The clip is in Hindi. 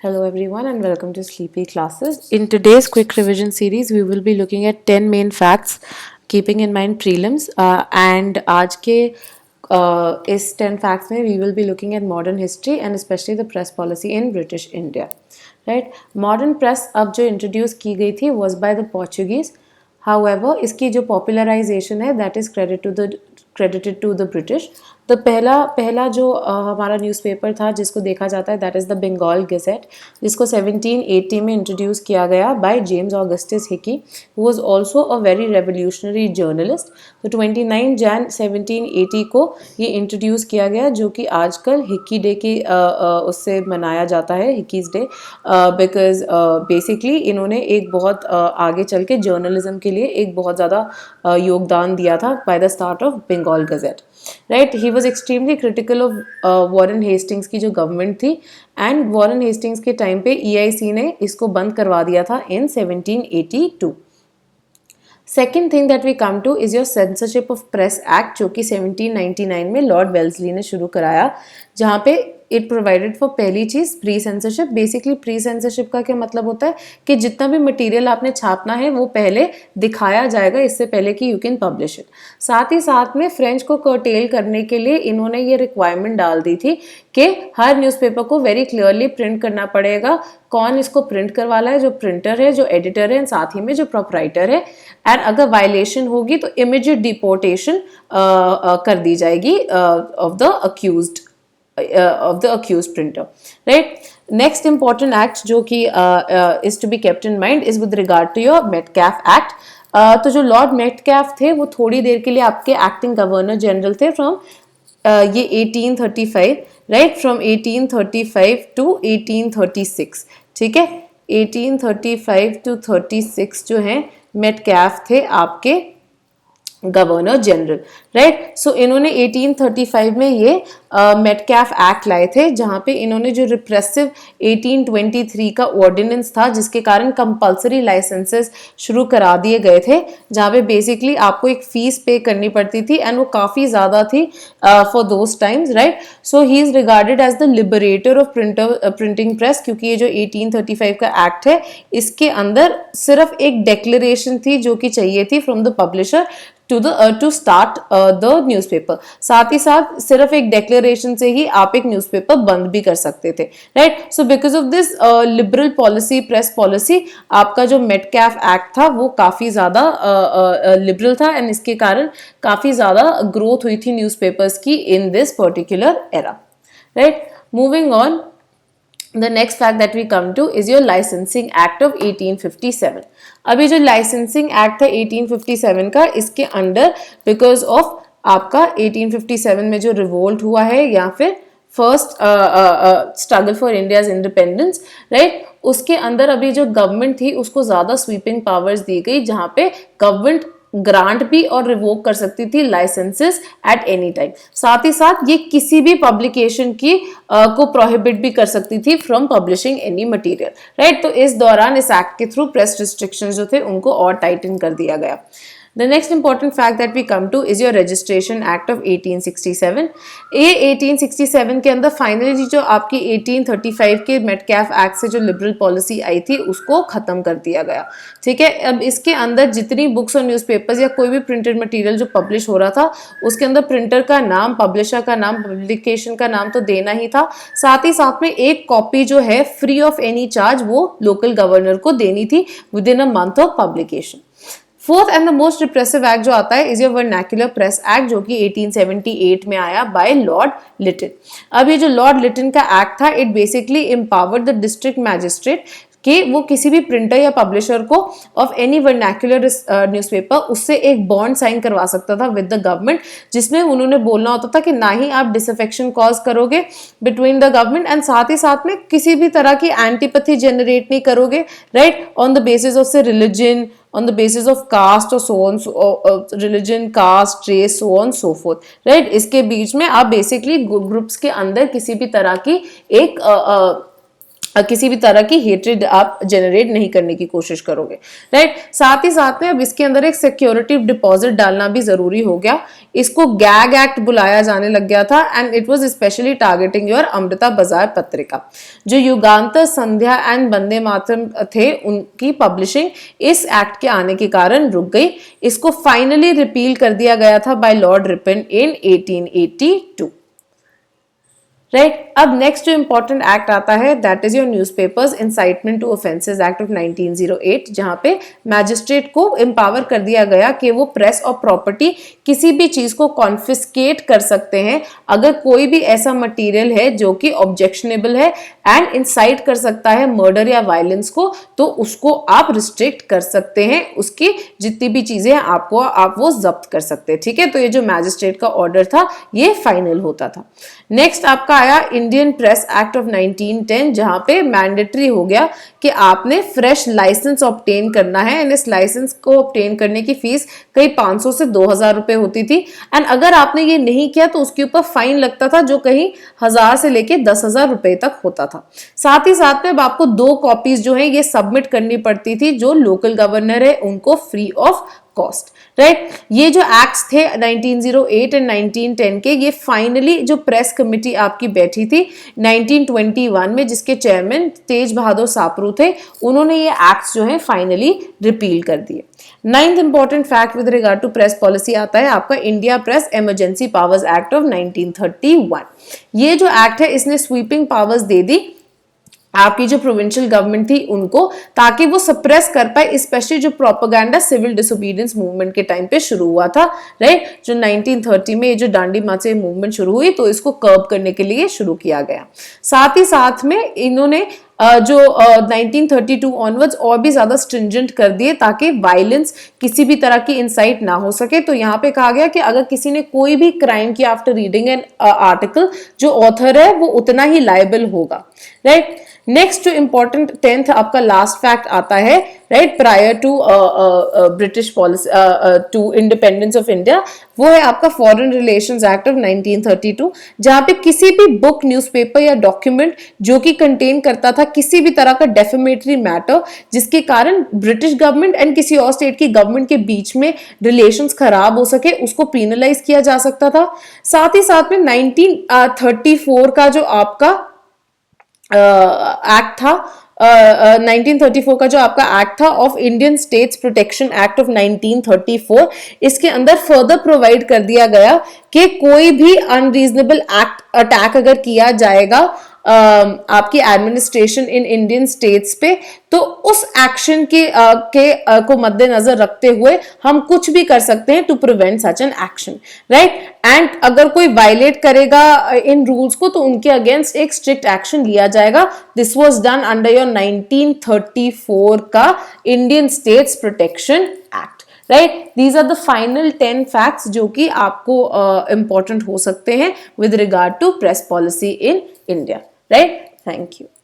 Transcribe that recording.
Hello everyone and welcome to Sleepy Classes. In today's quick revision series, we will be looking at 10 main facts keeping in mind prelims and आज के इस 10 facts में we will be looking at modern history and especially the press policy in British India. Right? Modern press अब जो introduce की गई थी was by the Portuguese. However, इसकी जो popularization है that is credited to the British. तो पहला जो हमारा न्यूज़पेपर था जिसको देखा जाता है that is the Bengal gazette, जिसको 1780 में इंट्रोड्यूस किया गया by James Augustus Hicky, who was also a very revolutionary journalist. तो 29 जैन 1780 को ये इंट्रोड्यूस किया गया, जो कि आजकल हिकी डे की उससे मनाया जाता है, हिकीज़ डे, बिकॉज बेसिकली इन्होंने एक बहुत आगे चल के जर्नलिज्म के लिए एक बहुत ज़्यादा योगदान दिया था by the start of Bengal gazette. Right, he was extremely critical of Warren Hastings की जो गवर्नमेंट थी, एंड वॉरेन हेस्टिंग्स के टाइम पे EIC ने इसको बंद करवा दिया था in 1782. Second thing that we come to is your censorship of press act, जो कि 1799 में लॉर्ड वेल्सली ने शुरू कराया, जहाँ पे इट प्रोवाइडेड फॉर पहली चीज़ pre censorship. Basically pre censorship का क्या मतलब होता है कि जितना भी मटेरियल आपने छापना है वो पहले दिखाया जाएगा इससे पहले कि यू कैन पब्लिश इट. साथ ही साथ में फ्रेंच को कर्टेल करने के लिए इन्होंने ये रिक्वायरमेंट डाल दी थी कि हर न्यूज़पेपर को वेरी क्लियरली प्रिंट करना पड़ेगा, कौन इसको प्रिंट करवा रहा है, जो प्रिंटर है, जो एडिटर है, साथ ही में जो प्रोपराइटर है. एंड अगर वायलेशन होगी तो इमीडिएट डिपोर्टेशन कर दी जाएगी of the accused printer. Right? Next important act जो कि is to be kept in mind is with regard to your Metcalf Act. तो जो लॉर्ड मेटकैफ थे वो थोड़ी देर के लिए आपके एक्टिंग गवर्नर जनरल थे फ्रॉम ये 1835, राइट, फ्रॉम 1835 टू 1836. ठीक है, 1835 टू 36 जो है मेटकैफ थे आपके गवर्नर जनरल. राइट, सो इन्होंने 1835 में ये मेटकैफ एक्ट लाए थे, जहाँ पे इन्होंने जो रिप्रेसिव 1823 का ऑर्डिनेंस था जिसके कारण कंपल्सरी लाइसेंसेस शुरू करा दिए गए थे, जहाँ पे बेसिकली आपको एक फीस पे करनी पड़ती थी एंड वो काफ़ी ज़्यादा थी for those times. Right, so he is regarded as the liberator of printing press, क्योंकि ये जो 1835 का एक्ट है इसके अंदर सिर्फ एक डेक्लेरेशन थी जो कि चाहिए थी from the publisher to start the newspaper. साथ ही साथ सिर्फ एक डेक्लेरेशन से ही आप एक न्यूज़पेपर बंद भी कर सकते थे. Right, so because of this liberal policy, press policy, आपका जो मेटकैफ एक्ट था वो काफ़ी ज़्यादा लिबरल था एंड इसके कारण काफ़ी ज़्यादा ग्रोथ हुई थी न्यूज़पेपर्स की in this particular era. Right, moving on, the next fact that we come to is your licensing act of 1857. अभी जो licensing act है 1857 का, इसके अंडर बिकॉज ऑफ आपका 1857 में जो रिवोल्ट हुआ है या फिर first struggle for India's independence, right, उसके अंदर अभी जो गवर्नमेंट थी उसको ज्यादा स्वीपिंग पावर्स दी गई, जहां पे गवर्नमेंट ग्रांट भी और रिवोक कर सकती थी लाइसेंसेस एट एनी टाइम. साथ ही साथ ये किसी भी पब्लिकेशन की को प्रोहिबिट भी कर सकती थी from publishing any material. Right, तो इस दौरान इस एक्ट के थ्रू प्रेस रिस्ट्रिक्शंस जो थे उनको और टाइटन कर दिया गया. The next important fact that we come to is your Registration Act of 1867. ये 1867 के अंदर फाइनली जो आपकी 1835 के मेटकैफ एक्ट से जो लिबरल पॉलिसी आई थी उसको खत्म कर दिया गया. ठीक है, अब इसके अंदर जितनी बुक्स और न्यूज़पेपर्स या कोई भी प्रिंटेड मटेरियल जो पब्लिश हो रहा था उसके अंदर प्रिंटर का नाम, पब्लिशर का नाम, पब्लिकेशन का नाम तो देना ही था. साथ ही साथ में एक कॉपी जो है फ्री ऑफ एनी चार्ज वो लोकल गवर्नर को देनी थी with in a month of publication. Fourth and the most repressive act जो आता है is your vernacular press act, जो कि 1878 में आया बाय लॉर्ड लिटन. अब ये जो लॉर्ड लिटन का एक्ट था, it basically empowered the district magistrate कि वो किसी भी प्रिंटर या पब्लिशर को ऑफ एनी वर्नाक्युलर न्यूज़पेपर उससे एक बॉन्ड साइन करवा सकता था विद द गवर्नमेंट, जिसमें उन्होंने बोलना होता था कि ना ही आप डिसअफेक्शन कॉज करोगे बिटवीन द गवर्नमेंट एंड साथ ही साथ में किसी भी तरह की एंटीपैथी जनरेट नहीं करोगे. Right, on the basis of से religion, on the basis of caste or so on, religion, caste, race, so on, so forth. Right, इसके बीच में आप basically ग्रुप्स के अंदर किसी भी तरह की एक किसी भी तरह की हेट्रेड आप जनरेट नहीं करने की कोशिश करोगे, राइट। साथ ही साथ में अब इसके अंदर एक सिक्योरिटी डिपॉजिट डालना भी जरूरी हो गया। इसको गैग एक्ट बुलाया जाने लग गया था and it was specially targeting your Amrita बाजार पत्रिका। जो युगांतर, संध्या एंड वंदे मातरम थे, उनकी पब्लिशिंग इस एक्ट के आने के कारण रुक गई। इसको फाइनली रिपील कर दिया गया था by lord Ripon in 1882, right. अब नेक्स्ट जो इंपॉर्टेंट एक्ट आता है that is your newspapers incitement to offences act of 1908, जहां पे मैजिस्ट्रेट को एम्पावर कर दिया गया कि वो प्रेस और प्रॉपर्टी किसी भी चीज को कॉन्फिस्केट कर सकते हैं अगर कोई भी ऐसा मटेरियल है जो कि ऑब्जेक्शनेबल है एंड इंसाइट कर सकता है मर्डर या वायलेंस को, तो उसको आप रिस्ट्रिक्ट कर सकते हैं। उसकी जितनी भी चीजें हैं आपको आप वो जब्त कर सकते हैं, ठीक है। तो ये जो मैजिस्ट्रेट का ऑर्डर था ये फाइनल होता था। नेक्स्ट आपका आया इंडियन प्रेस एक्ट ऑफ 1910, जहां पे मैंडेटरी हो गया कि आपने फ्रेश लाइसेंस ऑब्टेन करना है एंड इस लाइसेंस को ऑब्टेन करने की फीस कहीं 500 से 2000 रुपए होती थी एंड अगर आपने ये नहीं किया तो उसके ऊपर फाइन लगता था जो कहीं 1000 से लेके 10,000 रुपए तक होता था। साथ ही साथ में अब आपको 2 कॉपीज जो है ये सबमिट करनी पड़ती थी जो लोकल गवर्नर है उनको फ्री ऑफ कॉस्ट, राइट। ये जो एक्ट्स थे 1908 एंड 1910 के, ये फाइनली जो प्रेस कमेटी आपकी बैठी थी 1921 में जिसके चेयरमैन तेज बहादुर सापरू थे, उन्होंने ये एक्ट्स जो है फाइनली रिपील कर दिए। 9th important fact with regard to press policy आता है आपका India press emergency powers act of 1931। ये जो एक्ट है इसने स्वीपिंग पावर्स दे दी आपकी जो प्रोविंशियल गवर्नमेंट थी उनको, ताकि वो सप्रेस कर पाए स्पेशली जो प्रोपेगेंडा सिविल डिसोबीडियंस मूवमेंट के टाइम पे शुरू हुआ था, राइट। जो 1930 में ये जो डांडी मार्च मूवमेंट शुरू हुई तो इसको कर्ब करने के लिए शुरू किया गया। साथ ही साथ में इन्होंने जो 1932 ऑनवर्ड्स और भी ज्यादा स्ट्रिंजेंट कर दिए ताकि वायलेंस किसी भी तरह की इंसाइट ना हो सके। तो यहाँ पे कहा गया कि अगर किसी ने कोई भी क्राइम किया आफ्टर रीडिंग एन आर्टिकल, जो ऑथर है वो उतना ही लायबल होगा, राइट। नेक्स्ट जो इंपॉर्टेंट 10th आपका लास्ट फैक्ट आता है, right, prior to British policy to independence of India, वो है आपका फॉरेन रिलेशंस एक्ट ऑफ 1932, जहां पे किसी भी बुक, न्यूज़पेपर या डॉक्यूमेंट जो कि कंटेन करता था किसी भी तरह का डेफेमेटरी मैटर जिसके कारण ब्रिटिश गवर्नमेंट एंड किसी और स्टेट की गवर्नमेंट के बीच में रिलेशंस खराब हो सके, उसको पीनलाइज किया जा सकता था। साथ ही साथ में 1934 का जो आपका एक्ट था, 1934 का जो आपका एक्ट था of Indian states protection act of 1934, इसके अंदर फर्दर प्रोवाइड कर दिया गया कि कोई भी अनरीजनेबल एक्ट अटैक अगर किया जाएगा आपकी एडमिनिस्ट्रेशन इन इंडियन स्टेट्स पे, तो उस एक्शन को मद्देनजर रखते हुए हम कुछ भी कर सकते हैं to prevent such an action, right. And अगर कोई वायलेट करेगा इन रूल्स को तो उनके अगेंस्ट एक स्ट्रिक्ट एक्शन लिया जाएगा। This was done under your 1934 का Indian states protection act, right. These are the final 10 facts जो कि आपको इंपॉर्टेंट हो सकते हैं with regard to press policy in India, right. Thank you.